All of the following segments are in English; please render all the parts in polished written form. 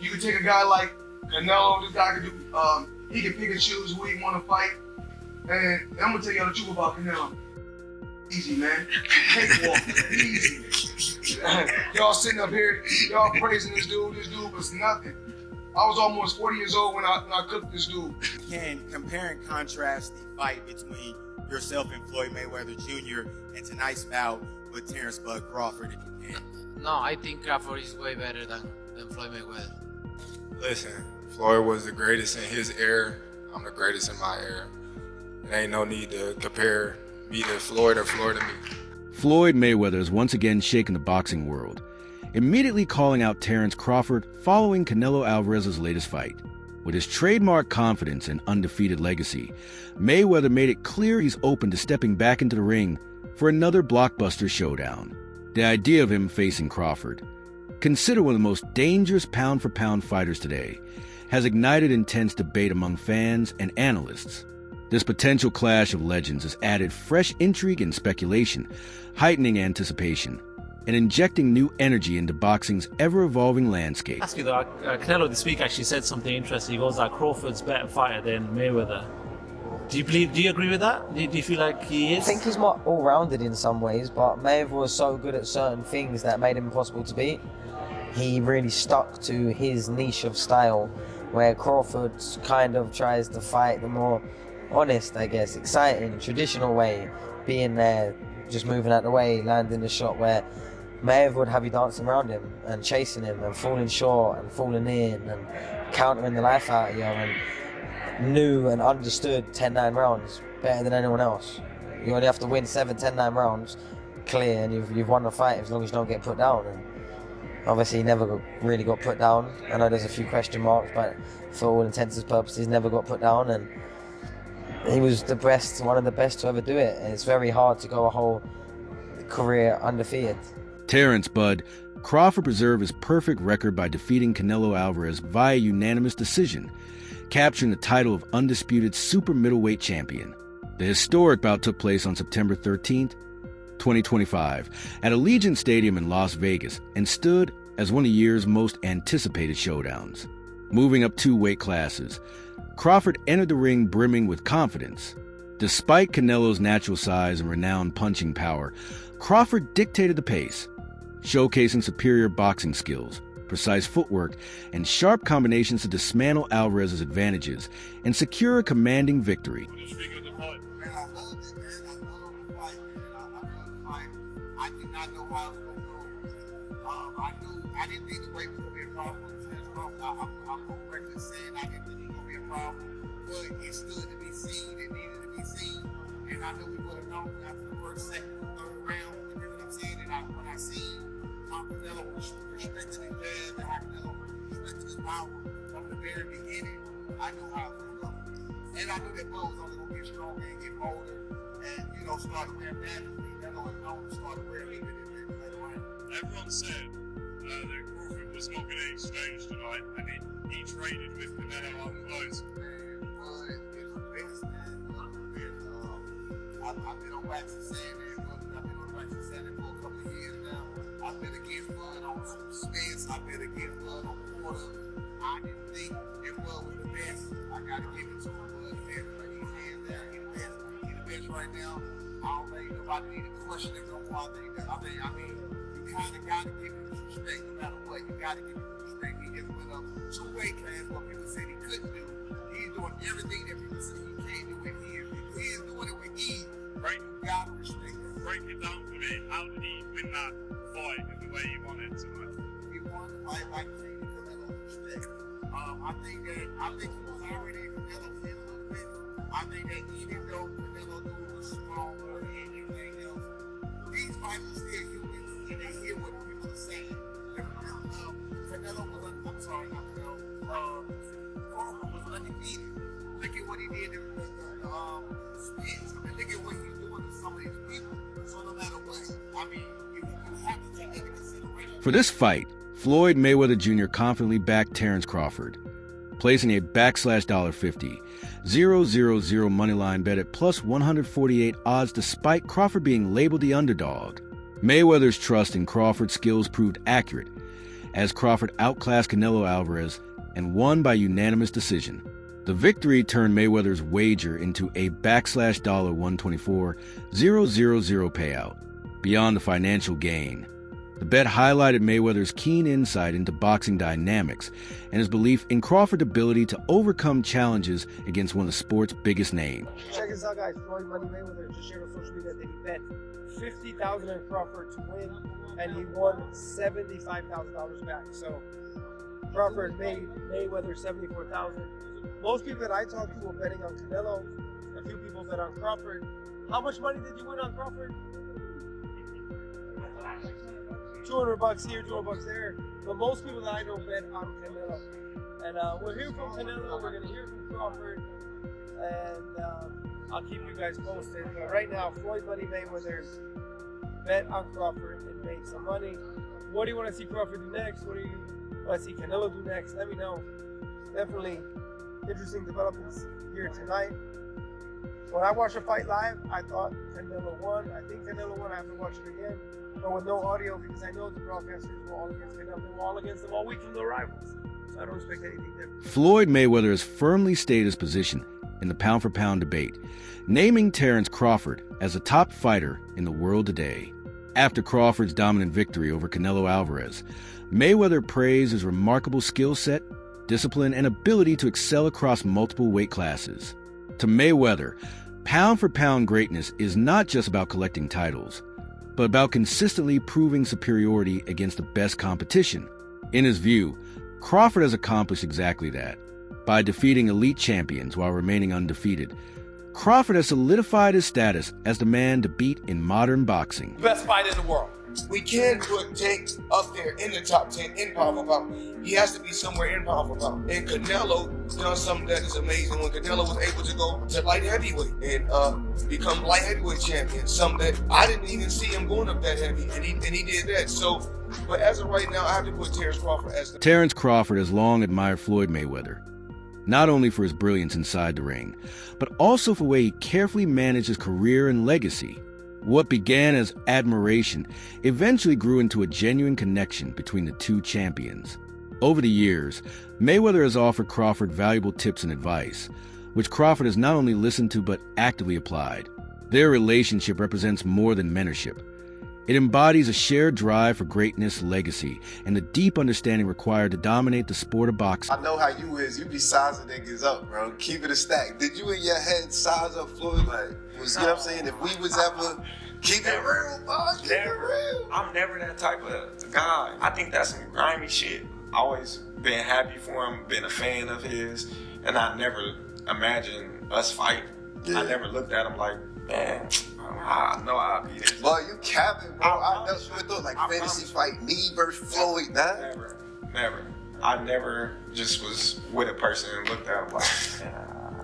You can take a guy like Canelo. This guy can do. He can pick and choose who he want to fight. And I'm gonna tell y'all the truth about Canelo. Easy, man. Cakewalk. Easy. Y'all sitting up here, y'all praising this dude. This dude was nothing. I was almost 40 years old when I cooked this dude. You can compare and contrast the fight between yourself and Floyd Mayweather Jr. and tonight's bout with Terence "Bud" Crawford, if you can. No, I think Crawford is way better than Floyd Mayweather. Listen, Floyd was the greatest in his era. I'm the greatest in my era. There ain't no need to compare me to Floyd or Floyd to me. Floyd Mayweather has once again shaken the boxing world, immediately calling out Terence Crawford following Canelo Alvarez's latest fight. With his trademark confidence and undefeated legacy, Mayweather made it clear he's open to stepping back into the ring for another blockbuster showdown. The idea of him facing Crawford, considered one of the most dangerous pound-for-pound fighters today, has ignited intense debate among fans and analysts. This potential clash of legends has added fresh intrigue and speculation, heightening anticipation, and injecting new energy into boxing's ever-evolving landscape. Ask you though, Canelo this week actually said something interesting. He goes that Crawford's a better fighter than Mayweather. Do you agree with that? Do you feel like he is? I think he's more all-rounded in some ways, but Mayweather was so good at certain things that made him impossible to beat. He really stuck to his niche of style, where Crawford kind of tries to fight the more honest, I guess, exciting, traditional way, being there, just moving out the way, landing the shot, where Mayweather would have you dancing around him and chasing him and falling short and falling in and countering the life out of you, and knew and understood 10-9 rounds better than anyone else. You only have to win 7-10-9 rounds clear and you've won the fight as long as you don't get put down. And obviously he never really got put down. I know there's a few question marks, but for all intents and purposes never got put down, and he was the best, one of the best to ever do it. And it's very hard to go a whole career undefeated. Terence "Bud" Crawford preserved his perfect record by defeating Canelo Alvarez via unanimous decision, capturing the title of undisputed super middleweight champion. The historic bout took place on September 13th, 2025, at Allegiant Stadium in Las Vegas and stood as one of the year's most anticipated showdowns. Moving up 2 weight classes, Crawford entered the ring brimming with confidence. Despite Canelo's natural size and renowned punching power, Crawford dictated the pace, showcasing superior boxing skills, precise footwork, and sharp combinations to dismantle Alvarez's advantages and secure a commanding victory. I loved it, man. I loved the fight, man. I loved the fight. I did not know how it was going to go. I didn't think the weight was going to be a problem with Terence Crawford. I'm on record saying I didn't think it was going to be a problem, but it stood to be seen. It needed to be seen, and I knew we would have known after the first, second, third round. You know what I'm saying? And when I seen how Canelo was restricting his jab and how Canelo was restricting his power from the very beginning, I knew how it was going to go. And I knew that Bud was only going to get stronger and get older and, start wearing naturally. Canelo was known to start wearing a little bit later on. Everyone said that Crawford was not going to exchange tonight, and he traded with Canelo up close. Man, Bud is the best, man. Bud is the best. I've been on wax and saying that, Bud. I've been on wax and saying that for a couple of years now. I've been against Bud on Spence. I've been against Bud on Porter. I didn't think that Bud was the best. I got to give it to him. Bud the best, but he's hands down. He's the best. He's the best right now. I don't think nobody need to question him no more. I mean, you kind of got to give him his respect no matter what. You got to give him his respect. He just went up 2 weight classes what people said he couldn't do. He's doing everything that people say he can't do, and he is doing it with ease. Break, You got to respect him. break it down for me. How did he win that fight in the way he wanted tonight? He won the fight like he did Canelo respect. I think he was already in Canelo's head a little bit. I think that even though Canelo knew he was stronger and everything else, these fighters are still human and they hear what people are saying. Canelo was Crawford was undefeated. Look at what he did to Spence. I mean, look at what he's doing to some of these people. So no matter what, I mean, you have to take that into consideration. For this fight, Floyd Mayweather Jr. confidently backed Terence Crawford, placing a $50 000 moneyline bet at plus 148 odds despite Crawford being labeled the underdog. Mayweather's trust in Crawford's skills proved accurate, as Crawford outclassed Canelo Alvarez and won by unanimous decision. The victory turned Mayweather's wager into a $124,000 payout. Beyond the financial gain, the bet highlighted Mayweather's keen insight into boxing dynamics and his belief in Crawford's ability to overcome challenges against one of the sport's biggest names. Check this out, guys. Floyd Mayweather just shared on social media that he bet $50,000 on Crawford to win, and he won $75,000 back. So Crawford made Mayweather $74,000. Most people that I talked to were betting on Canelo. A few people bet on Crawford. How much money did you win on Crawford? $200 here, $200 there. But most people that I know bet on Canelo. And we'll hear from Canelo. We're gonna hear from Crawford, and I'll keep you guys posted. But right now, Floyd Mayweather bet on Crawford and made some money. What do you want to see Crawford do next? What do you want to see Canelo do next? Let me know. Definitely interesting developments here tonight. When I watched the fight live, I thought Canelo won. I think Canelo won. I have to watch it again, but with no audio, because I know the broadcasters were all against Canelo. They were all against them all week from the rivals. So I don't expect anything different. Floyd Mayweather has firmly stayed his position in the pound-for-pound debate, naming Terence Crawford as the top fighter in the world today. After Crawford's dominant victory over Canelo Alvarez, Mayweather praised his remarkable skill set, discipline, and ability to excel across multiple weight classes. To Mayweather, pound-for-pound greatness is not just about collecting titles, but about consistently proving superiority against the best competition. In his view, Crawford has accomplished exactly that. By defeating elite champions while remaining undefeated, Crawford has solidified his status as the man to beat in modern boxing. Best fight in the world. We can put Tank up there in the top 10 in power for power. He has to be somewhere in power for power. And Canelo done something that is amazing when Canelo was able to go to light heavyweight and become light heavyweight champion. Something that I didn't even see him going up that heavy, and he did that. So, but as of right now, I have to put Terence Crawford as the... Terence Crawford has long admired Floyd Mayweather, not only for his brilliance inside the ring, but also for the way he carefully managed his career and legacy. What began as admiration eventually grew into a genuine connection between the two champions. Over the years, Mayweather has offered Crawford valuable tips and advice, which Crawford has not only listened to but actively applied. Their relationship represents more than mentorship. It embodies a shared drive for greatness, legacy, and the deep understanding required to dominate the sport of boxing. I know how you is. You be sizing niggas up, bro. Keep it a stack. Did you in your head size up Floyd? Like, you know what I'm saying? If we was ever keep it real, boss, keep it real. I'm never that type of guy. I think that's some grimy shit. Always been happy for him, been a fan of his, and I never imagined us fight. Yeah. I never looked at him like, man, I know I'll be this. Boy, you capping, bro. I never thought like fantasy fight me versus Floyd, nah? Never. I never just was with a person and looked at him like,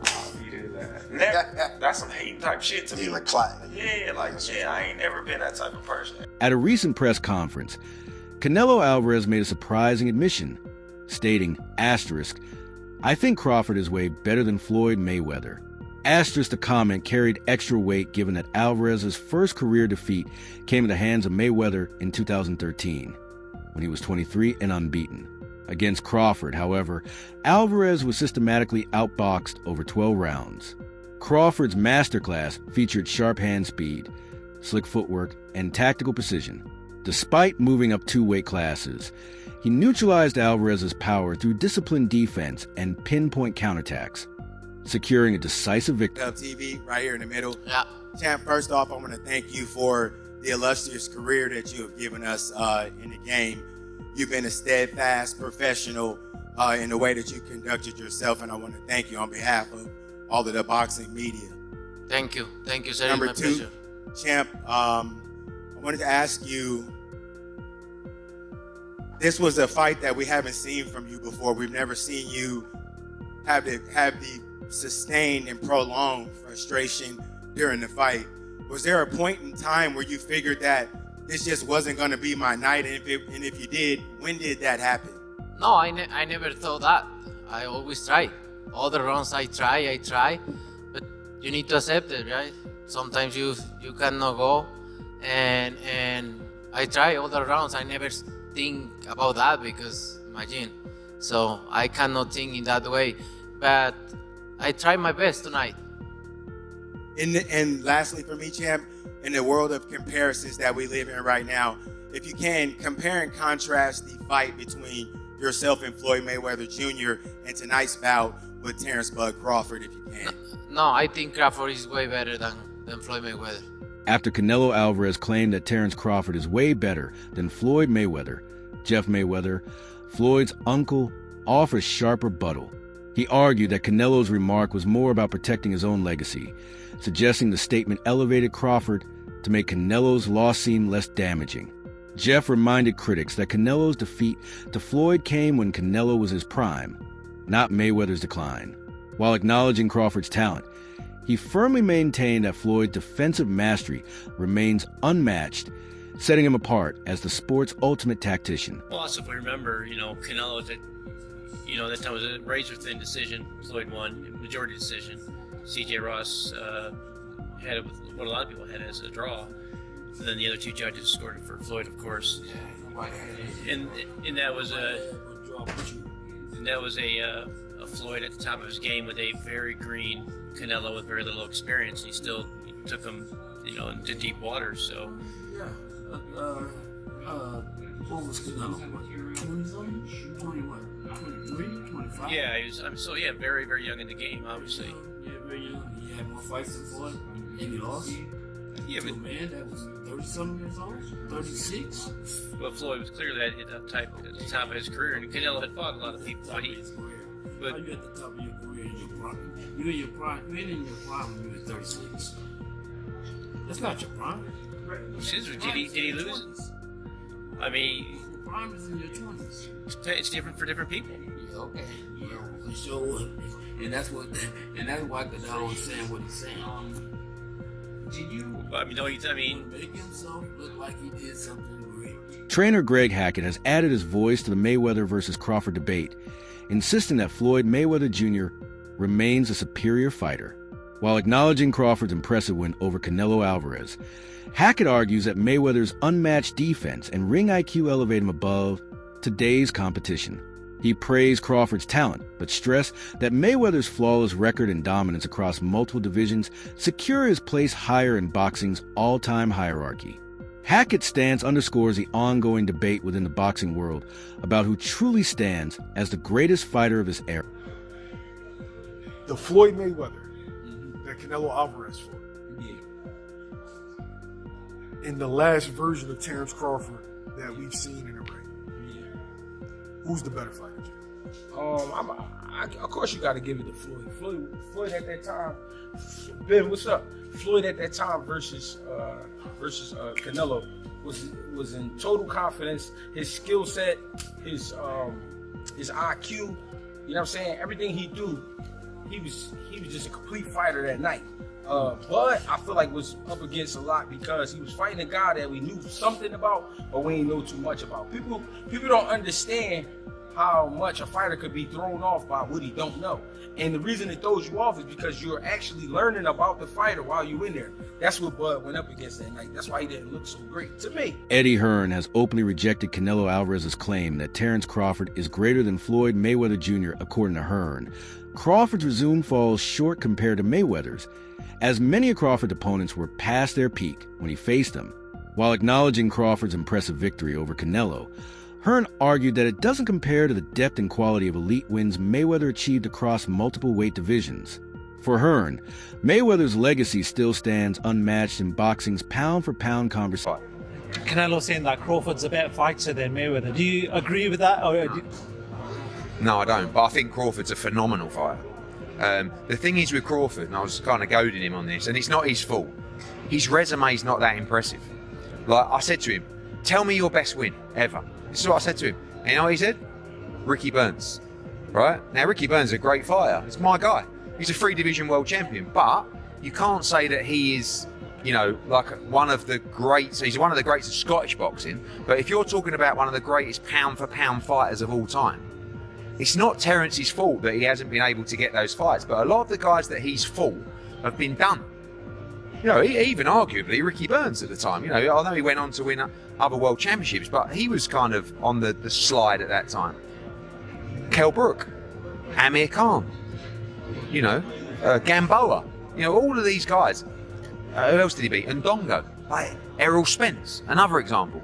I'll be this. Never. That's some hating type shit to me. Like Clyde. Yeah, I ain't never been that type of person. At a recent press conference, Canelo Alvarez made a surprising admission, stating, asterisk, "I think Crawford is way better than Floyd Mayweather." Asterisk, the comment carried extra weight given that Alvarez's first career defeat came at the hands of Mayweather in 2013, when he was 23 and unbeaten. Against Crawford, however, Alvarez was systematically outboxed over 12 rounds. Crawford's masterclass featured sharp hand speed, slick footwork, and tactical precision. Despite moving up 2 weight classes, he neutralized Alvarez's power through disciplined defense and pinpoint counterattacks, securing a decisive victory. TV right here in the middle. Yeah. Champ, first off, I want to thank you for the illustrious career that you have given us in the game. You've been a steadfast professional in the way that you conducted yourself, and I want to thank you on behalf of all of the boxing media. Thank you, sir. Number My 2, pleasure. Champ, I wanted to ask you, this was a fight that we haven't seen from you before. We've never seen you have the sustained and prolonged frustration during the fight. Was there a point in time where you figured that this just wasn't going to be my night? And if you did, when did that happen? No, I never thought that. I always try. All the rounds I try, but you need to accept it, right? Sometimes you cannot go, and I try all the rounds. I never think about that because imagine. So I cannot think in that way, but I try my best tonight. And lastly for me, champ, in the world of comparisons that we live in right now, if you can compare and contrast the fight between yourself and Floyd Mayweather Jr. and tonight's bout with Terence Bud Crawford, if you can. No, I think Crawford is way better than Floyd Mayweather. After Canelo Alvarez claimed that Terence Crawford is way better than Floyd Mayweather, Jeff Mayweather, Floyd's uncle, offers sharp rebuttal. He argued that Canelo's remark was more about protecting his own legacy, suggesting the statement elevated Crawford to make Canelo's loss seem less damaging. Jeff reminded critics that Canelo's defeat to Floyd came when Canelo was his prime, not Mayweather's decline. While acknowledging Crawford's talent, he firmly maintained that Floyd's defensive mastery remains unmatched, setting him apart as the sport's ultimate tactician. Well, also, if we remember, Canelo was that time was a razor-thin decision. Floyd won, majority decision. C.J. Ross had it with what a lot of people had as a draw. And then the other two judges scored it for Floyd, of course. And that was a Floyd at the top of his game with a very green Canelo with very little experience. He still took him, into deep waters. So. Yeah. What was Canelo? 20-something? 23, 25? Yeah, he was. Very, very young in the game, obviously. Yeah, very young. He had more fights than Floyd, and he lost. Yeah, but man, that was 30-something years old, 36. Well, Floyd was clearly at the top of his career, and Canelo had fought a lot of people. How you at the top of your career in your prime? You in your prime? You ain't in your prime when you were 36. That's not your prime. Did he lose? I mean, your prime is in your 20s. It's different for different people. Yeah, okay. Well, it sure would. And that's why Canelo is saying what he's saying. Make himself look like he did something great. Trainer Greg Hackett has added his voice to the Mayweather versus Crawford debate, insisting that Floyd Mayweather Jr. remains a superior fighter. While acknowledging Crawford's impressive win over Canelo Alvarez, Hackett argues that Mayweather's unmatched defense and ring IQ elevate him above today's competition. He praised Crawford's talent, but stressed that Mayweather's flawless record and dominance across multiple divisions secure his place higher in boxing's all-time hierarchy. Hackett's stance underscores the ongoing debate within the boxing world about who truly stands as the greatest fighter of his era. The Floyd Mayweather that Canelo Alvarez fought. Yeah. In the last version of Terence Crawford that we've seen in the ring. Who's the better fighter, Jim? Of course, you got to give it to Floyd. Floyd at that time, Ben, what's up? Floyd at that time versus Canelo was in total confidence. His skill set, his IQ, you know what I'm saying? Everything he do, he was just a complete fighter that night. But I feel like was up against a lot because he was fighting a guy that we knew something about, but we didn't know too much about. People don't understand how much a fighter could be thrown off by what he don't know. And the reason it throws you off is because you're actually learning about the fighter while you're in there. That's what Bud went up against that night. That's why he didn't look so great to me. Eddie Hearn has openly rejected Canelo Alvarez's claim that Terence Crawford is greater than Floyd Mayweather Jr., according to Hearn. Crawford's resume falls short compared to Mayweather's, as many of Crawford's opponents were past their peak when he faced them. While acknowledging Crawford's impressive victory over Canelo, Hearn argued that it doesn't compare to the depth and quality of elite wins Mayweather achieved across multiple weight divisions. For Hearn, Mayweather's legacy still stands unmatched in boxing's pound-for-pound conversation. Canelo saying that Crawford's a better fighter than Mayweather. Do you agree with that? No, I don't, but I think Crawford's a phenomenal fighter. The thing is with Crawford, and I was kind of goading him on this, and it's not his fault, his resume's not that impressive. Like, I said to him, tell me your best win ever. This is what I said to him. And you know what he said? Ricky Burns. Right? Now, Ricky Burns is a great fighter. It's my guy. He's a 3-division world champion. But you can't say that he is, like one of the greats. He's one of the greats of Scottish boxing. But if you're talking about one of the greatest pound-for-pound fighters of all time, it's not Terence's fault that he hasn't been able to get those fights. But a lot of the guys that he's fought have been done. You know, even arguably Ricky Burns at the time. You know, I know he went on to win other world championships, but he was kind of on the slide at that time. Kell Brook, Amir Khan, you know, Gamboa, you know, all of these guys. Who else did he beat? Ndongo, like Errol Spence, another example.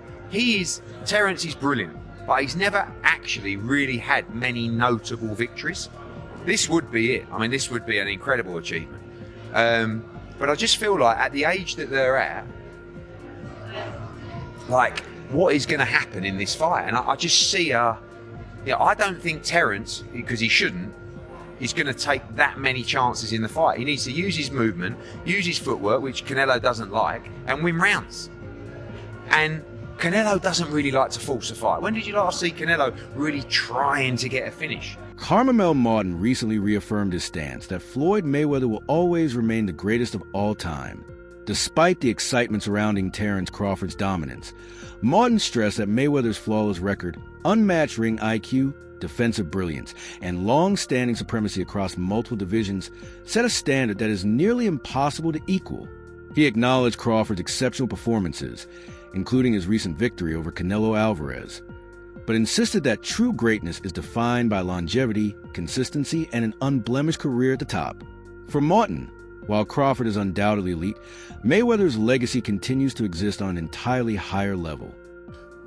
Terence is brilliant, but he's never actually really had many notable victories. This would be it. I mean, this would be an incredible achievement. But I just feel like at the age that they're at, like, what is going to happen in this fight? And I just see I don't think Terence, because he shouldn't, is going to take that many chances in the fight. He needs to use his movement, use his footwork, which Canelo doesn't like, and win rounds. And Canelo doesn't really like to force a fight. When did you last see Canelo really trying to get a finish? Carmel Martin recently reaffirmed his stance that Floyd Mayweather will always remain the greatest of all time. Despite the excitement surrounding Terence Crawford's dominance, Martin stressed that Mayweather's flawless record, unmatched ring IQ, defensive brilliance, and long-standing supremacy across multiple divisions set a standard that is nearly impossible to equal. He acknowledged Crawford's exceptional performances, including his recent victory over Canelo Alvarez, but insisted that true greatness is defined by longevity, consistency, and an unblemished career at the top. For Martin, while Crawford is undoubtedly elite, Mayweather's legacy continues to exist on an entirely higher level.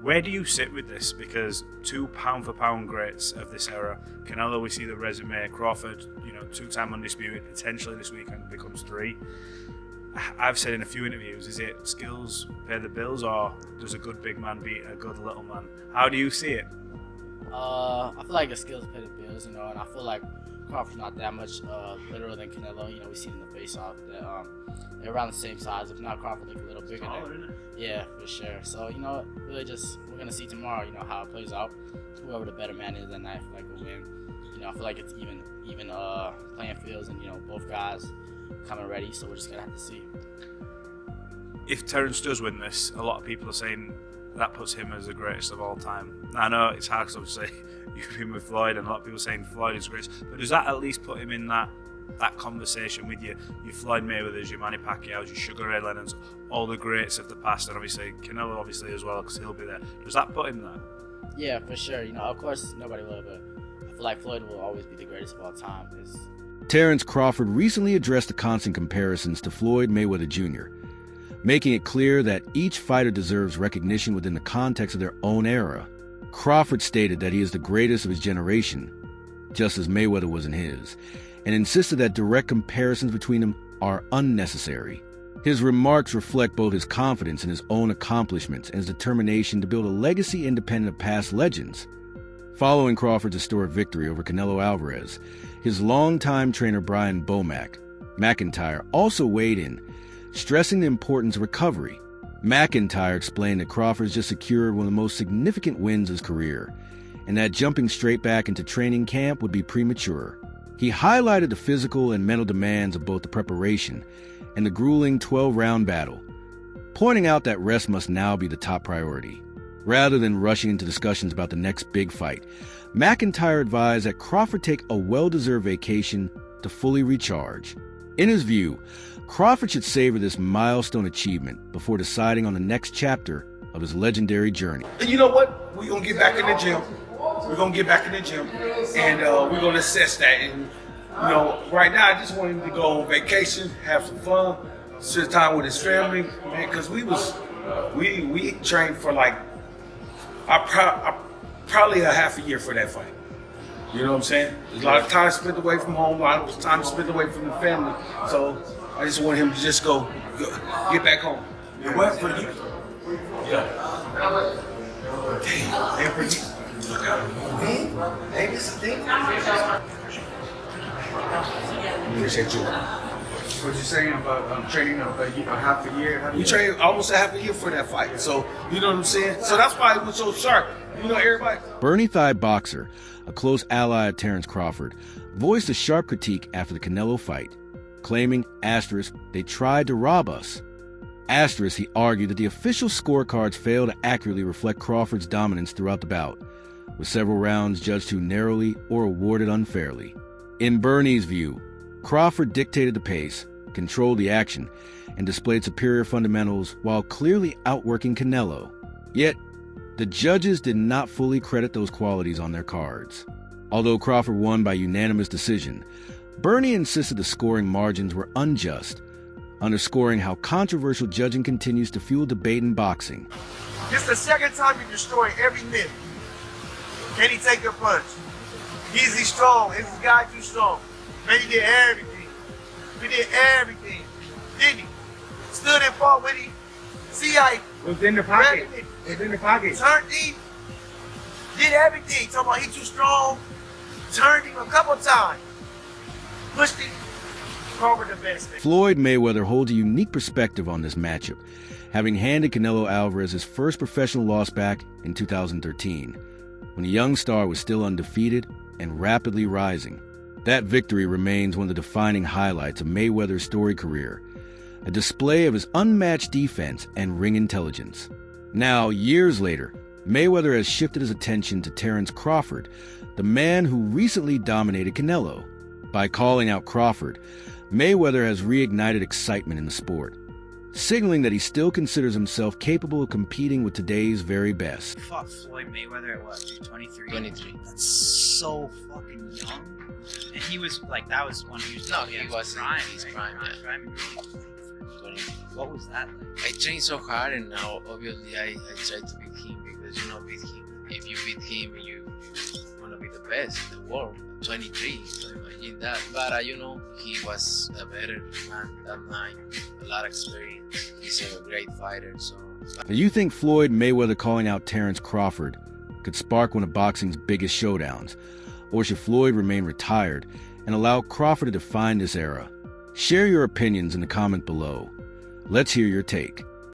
Where do you sit with this? Because two pound-for-pound greats of this era, Canelo, we see the resume, Crawford, you know, two-time undisputed, potentially this weekend becomes 3. I've said in a few interviews, is it skills pay the bills, or does a good big man beat a good little man? How do you see it? I feel like the skills pay the bills, you know, and I feel like Crawford's not that much littler than Canelo. You know, we see it in the face-off that they're around the same size. If not, Crawford look a little bigger. Yeah, for sure. So, you know, really just we're gonna see tomorrow, you know, how it plays out. Whoever the better man is that night, I feel like will win. You know, I feel like it's even playing fields, and you know, both guys coming ready. So we're just gonna have to see. If Terence does win this, a lot of people are saying that puts him as the greatest of all time. I know it's hard because obviously you've been with Floyd, and a lot of people saying Floyd is great, but does that at least put him in that conversation with your Floyd Mayweathers, your Manny Pacquiao's, your Sugar Ray Leonards, all the greats of the past, and obviously Canelo obviously as well, because he'll be there. Does that put him there? Yeah, for sure. You know, of course nobody will, but I feel like Floyd will always be the greatest of all time. Terence Crawford recently addressed the constant comparisons to Floyd Mayweather Jr., making it clear that each fighter deserves recognition within the context of their own era. Crawford stated that he is the greatest of his generation, just as Mayweather was in his, and insisted that direct comparisons between them are unnecessary. His remarks reflect both his confidence in his own accomplishments and his determination to build a legacy independent of past legends. Following Crawford's historic victory over Canelo Alvarez, his longtime trainer Brian McIntyre also weighed in, stressing the importance of recovery. McIntyre explained that Crawford's just secured one of the most significant wins of his career, and that jumping straight back into training camp would be premature. He highlighted the physical and mental demands of both the preparation and the grueling 12-round battle, pointing out that rest must now be the top priority. Rather than rushing into discussions about the next big fight, McIntyre advised that Crawford take a well-deserved vacation to fully recharge. In his view, Crawford should savor this milestone achievement before deciding on the next chapter of his legendary journey. And you know what? We're going to get back in the gym. And we're going to assess that. And, you know, right now I just want him to go on vacation, have some fun, spend time with his family, man, because we trained for like, probably a half a year for that fight. You know what I'm saying? There's a lot of time spent away from home, a lot of time spent away from the family. So I just want him to just go get back home. And what for you? Yeah. Damn. And for you? Hey, this is the thing. Appreciate you. What you saying about training a half a year? We trained almost a half a year for that fight. So, you know what I'm saying? So that's why it was so sharp. You know, everybody. Bernie Thigh Boxer, a close ally of Terence Crawford, voiced a sharp critique after the Canelo fight, claiming, they tried to rob us. He argued that the official scorecards failed to accurately reflect Crawford's dominance throughout the bout, with several rounds judged too narrowly or awarded unfairly. In Bernie's view, Crawford dictated the pace, controlled the action, and displayed superior fundamentals while clearly outworking Canelo. Yet, the judges did not fully credit those qualities on their cards. Although Crawford won by unanimous decision, Bernie insisted the scoring margins were unjust, underscoring how controversial judging continues to fuel debate in boxing. This is the second time you destroy every myth. Can he take your punch? Is he strong? Is this guy too strong? Man, he did everything. He did everything. Didn't he? Stood and fought with him. See how he was in the pocket. It was in the pocket. Turned him. Did everything. Talking about he too strong. Turned him a couple times. Pushed him. Crawford the best. Floyd Mayweather holds a unique perspective on this matchup, having handed Canelo Alvarez his first professional loss back in 2013, when the young star was still undefeated and rapidly rising. That victory remains one of the defining highlights of Mayweather's storied career, a display of his unmatched defense and ring intelligence. Now, years later, Mayweather has shifted his attention to Terence Crawford, the man who recently dominated Canelo. By calling out Crawford, Mayweather has reignited excitement in the sport, signaling that he still considers himself capable of competing with today's very best. Fought Floyd Mayweather at what, 23? 23. That's so fucking young. And he was like, that was when he was He was prime. in his prime. What was that like? I trained so hard, and now obviously I try to beat him because beat him. If you beat him, you want to be the best in the world. 23, so imagine that. But he was a better man that night. A lot of experience. He's a great fighter. So. Do you think Floyd Mayweather calling out Terence Crawford could spark one of boxing's biggest showdowns, or should Floyd remain retired and allow Crawford to define this era? Share your opinions in the comment below. Let's hear your take.